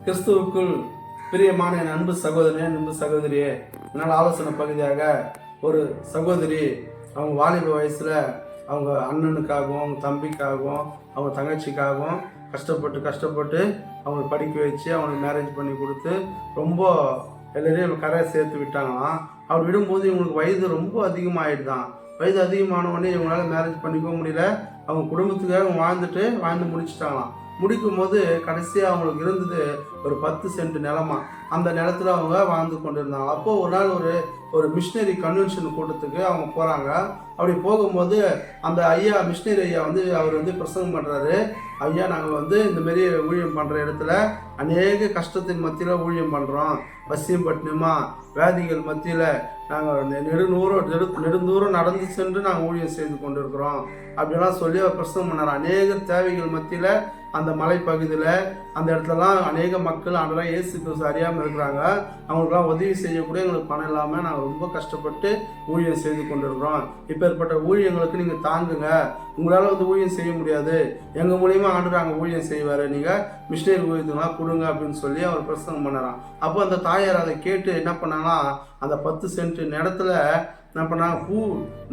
கிறிஸ்துவுக்குள் பிரியமான என் அன்பு சகோதரனே, அன்பு சகோதரியே, என்னால் ஆலோசனை பகுதியாக ஒரு சகோதரி அவங்க வாலிப வயசில் அவங்க அண்ணனுக்காகவும் அவங்க தம்பிக்காகவும் அவங்க தங்கச்சிக்காகவும் கஷ்டப்பட்டு அவங்களை படிக்க வச்சு அவங்களுக்கு மேரேஜ் பண்ணி கொடுத்து ரொம்ப எல்லாரையும் கரையை சேர்த்து விட்டாங்களாம். அவர் விடும்போது இவங்களுக்கு வயது ரொம்ப அதிகமாகிடுதான். வயது அதிகமானவொடனே இவங்களால மேரேஜ் பண்ணிக்க முடியல. அவங்க குடும்பத்துக்காக வாழ்ந்து முடிச்சுட்டாங்களாம். முடிக்கும் போது கடைசியாக அவங்களுக்கு இருந்தது ஒரு 10 சென்ட் நிலமா. அந்த நிலத்துல அவங்க வாழ்ந்து கொண்டு இருந்தாங்க. அப்போது ஒரு நாள் ஒரு மிஷினரி கன்வென்ஷன் கூட்டத்துக்கு அவங்க போகிறாங்க. அப்படி போகும்போது அந்த மிஷினரி ஐயா அவர் பிரசங்கம் பண்ணுறாரு. ஐயா, நாங்கள் இந்தமாரி ஊழியம் பண்ணுற இடத்துல அநேக கஷ்டத்தின் மத்தியில் ஊழியம் பண்ணுறோம். பசியம் பட்டினமா வேதிகள் மத்தியில் நாங்கள் நெடுந்தூரம் நடந்து சென்று நாங்கள் ஊழியம் செய்து கொண்டு இருக்கிறோம் அப்படிலாம் சொல்லி அவர் பிரசங்கம் பண்ணார். அநேக தேவைகள் மத்தியில் அந்த மலைப்பகுதியில் அந்த இடத்துலலாம் அநேக மக்கள் ஆண்டவராகிய இயேசு கிறிஸ்து அறியாமல் இருக்கிறாங்க. அவங்களுக்குலாம் உதவி செய்யக்கூடிய எங்களுக்கு பணம் இல்லாமல் நாங்கள் ரொம்ப கஷ்டப்பட்டு ஊழியம் செய்து கொண்டு இருக்கிறோம். இப்போ ஏற்பட்ட ஊழியங்களுக்கு நீங்கள் தாங்குங்க. உங்களால் ஊழியம் செய்ய முடியாது, எங்கள் மூலியமாக ஆண்டவர் அங்கே ஊழியம் செய்வார், நீங்கள் மிஷினரி ஊழியத்துலாம் கொடுங்க அப்படின்னு சொல்லி அவர் பிரசங்கம் பண்ணறான். அப்போ அந்த தாயார் அதை கேட்டு என்ன பண்ணாங்கன்னா, அந்த 10 சென்ட் இடத்துல என்ன பண்ணாங்க,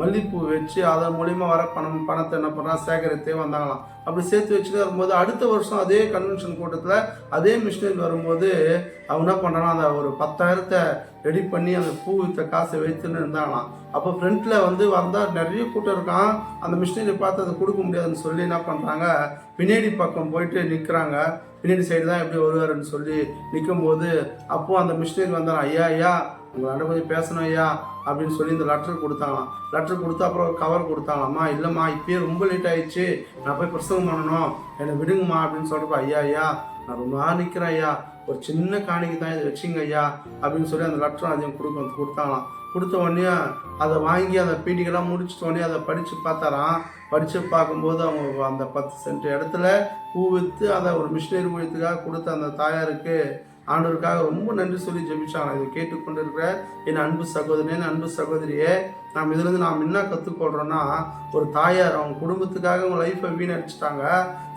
மல்லிப்பூ வச்சு அதன் மூலியமாக வர பணத்தை என்ன பண்ணா சேகரித்தே வந்தாங்களாம். அப்படி சேர்த்து வச்சுட்டு வரும்போது அடுத்த வருஷம் அதே கன்வென்ஷன் கூட்டத்தில் அதே மிஷினரி வரும்போது அவங்க என்ன பண்ணுறாங்க, அந்த ஒரு 10,000 ரெடி பண்ணி அந்த பூ வித்த காசை வைத்துன்னு இருந்தாங்களாம். அப்போ ஃப்ரண்ட்டில் வந்தால் நிறைய கூட்டம் இருக்கான். அந்த மிஷினரி பார்த்து அதை கொடுக்க முடியாதுன்னு சொல்லி என்ன பண்ணுறாங்க, பின்னாடி பக்கம் போயிட்டு நிற்கிறாங்க. பின்னாடி சைடு தான் எப்படி வருவாருன்னு சொல்லி நிற்கும்போது அப்போது அந்த மிஷினரி வந்தாங்க. ஐயா உங்களாண்ட கொஞ்சம் பேசணும் ஐயா அப்படின்னு சொல்லி இந்த லெட்டர் கொடுத்தாங்களாம். லெட்டர் கொடுத்து அப்புறம் கவர் கொடுத்தாங்களாம்மா. இல்லைம்மா, இப்பயே ரொம்ப லேட் ஆயிடுச்சு, நான் போய் பிரசங்கம் பண்ணணும், என்னை விடுங்கம்மா அப்படின்னு சொல்கிறப்ப ஐயா நான் ரொம்ப நாள் நிற்கிறேன் ஐயா, ஒரு சின்ன காணிக்கை தான் இதை வச்சுங்க ஐயா அப்படின்னு சொல்லி அந்த லெட்டரும் அதையும் கொடுத்தாங்களாம். கொடுத்த உடனே அதை வாங்கி அந்த பீடிகெல்லாம் முடிச்சுட்ட உடனே அதை படித்து பார்த்தாராம். படித்து பார்க்கும்போது அவங்க அந்த 10 சென்ட் இடத்துல பூ விற்று அதை ஒரு மிஷினரி ஊழியத்துக்காக கொடுத்த அந்த தாயாருக்கு ஆண்டவருக்காக ரொம்ப நன்றி சொல்லி ஜெபிச்சாங்க. இதை கேட்டுக்கொண்டு இருக்கிற என் அன்பு சகோதரனே, அன்பு சகோதரியே, நாம் இதுலேருந்து நாம் என்ன கற்றுக்கொள்கிறோன்னா, ஒரு தாயார் அவங்க குடும்பத்துக்காக அவங்க லைஃப்பை வீணடிச்சிட்டாங்க.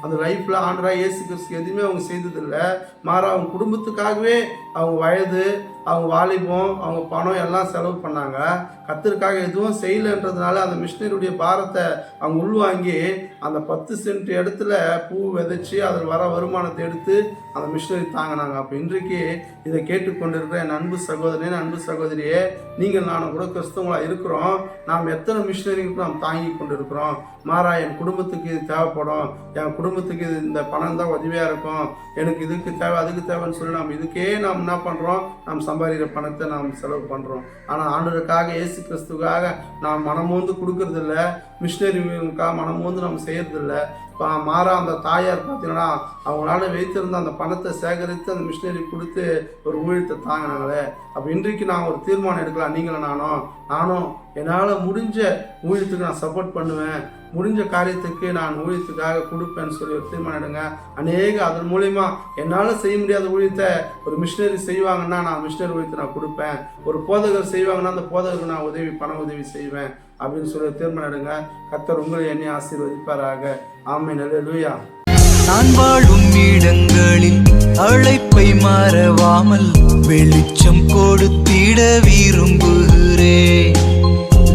அந்த லைஃப்பில் ஆண்டவராகிய இயேசு கிறிஸ்து எதுவுமே அவங்க செய்ததில்லை. மாறா அவங்க குடும்பத்துக்காகவே அவங்க வயது, அவங்க வாலிபம், அவங்க பணம் எல்லாம் செலவு பண்ணாங்க. கர்த்தருக்காக எதுவும் செய்யலைன்றதுனால அந்த மிஷினரியுடைய பாரத்தை அவங்க உள்வாங்கி அந்த 10 சென்ட் இடத்துல பூ விதைச்சி அதில் வர வருமானத்தை எடுத்து அந்த மிஷினரி தாங்கினாங்க. அப்போ இன்றைக்கு இதை கேட்டுக்கொண்டிருக்கிற என் அன்பு சகோதரனே, அன்பு சகோதரியே, நீங்கள் நானும் கூட கிறிஸ்தவங்களாக இருக்கிறோம். நாம் எத்தனை மிஷினரிக்கு நாம் தாங்கி கொண்டு இருக்கிறோம். மாறா என் குடும்பத்துக்கு இது தேவைப்படும், என் குடும்பத்துக்கு இது இந்த பணம் தான் உதவியாக இருக்கும், எனக்கு இதுக்கு தேவை அதுக்கு தேவைன்னு சொல்லி நாம் நாம் என்ன பண்ணுறோம், நாம் சம்பாதிக்கிற பணத்தை நாம் செலவு பண்ணுறோம். ஆனால் ஆண்டவருக்காக இயேசு கிறிஸ்துக்காக நாம் மனமோந்து கொடுக்கறதில்ல, மிஷினரிக்காக மனமோந்து நம்ம செய்யறதில்ல. மாறா அந்த தாயார் பார்த்தீங்கன்னா அவங்களால வைத்திருந்த அந்த பணத்தை சேகரித்து அந்த மிஷினரி கொடுத்து ஒரு ஊழியத்தை தாங்கினாங்களே. அப்போ இன்றைக்கு நான் ஒரு தீர்மானம் எடுக்கலாம். நீங்களும் நானும் என்னால் முடிஞ்ச ஊழியத்துக்கு நான் சப்போர்ட் பண்ணுவேன், முடிஞ்ச காரியத்துக்கு நான் ஊழியத்துக்காக கொடுப்பேன்னு சொல்லி ஒரு தீர்மானம் எடுங்க. அதன் மூலிமா என்னால் செய்ய முடியாத ஊழியத்தை ஒரு மிஷினரி செய்வாங்கன்னா நான் மிஷினரி ஊழியத்தை நான் கொடுப்பேன், ஒரு போதகர் செய்வாங்கன்னா அந்த போதகருக்கு நான் பண உதவி செய்வேன் அப்படின்னு சொல்லி தீர்மானம் எடுங்க. கர்த்தர் உங்களை என்னை ஆசீர்வதிப்பாராக. ஆமென். அல்லேலூயா. நான் வாழும் இடங்களில் அழைப்பை மறவாமல் வெளிச்சம் கொடுத்திட விரும்புகிறேன்.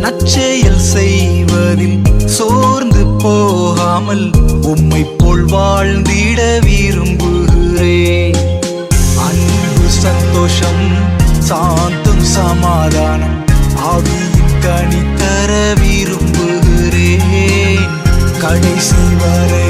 நற்செயல் செய்வதில் சோர்ந்து போகாமல் உம்மை போல் வாழ்ந்திட விரும்புகிறேன். அன்பு, சந்தோஷம், சாந்தம், சமாதானம் ஆவியின் கனி தர விரும்புகிறேன். கடைசி வரை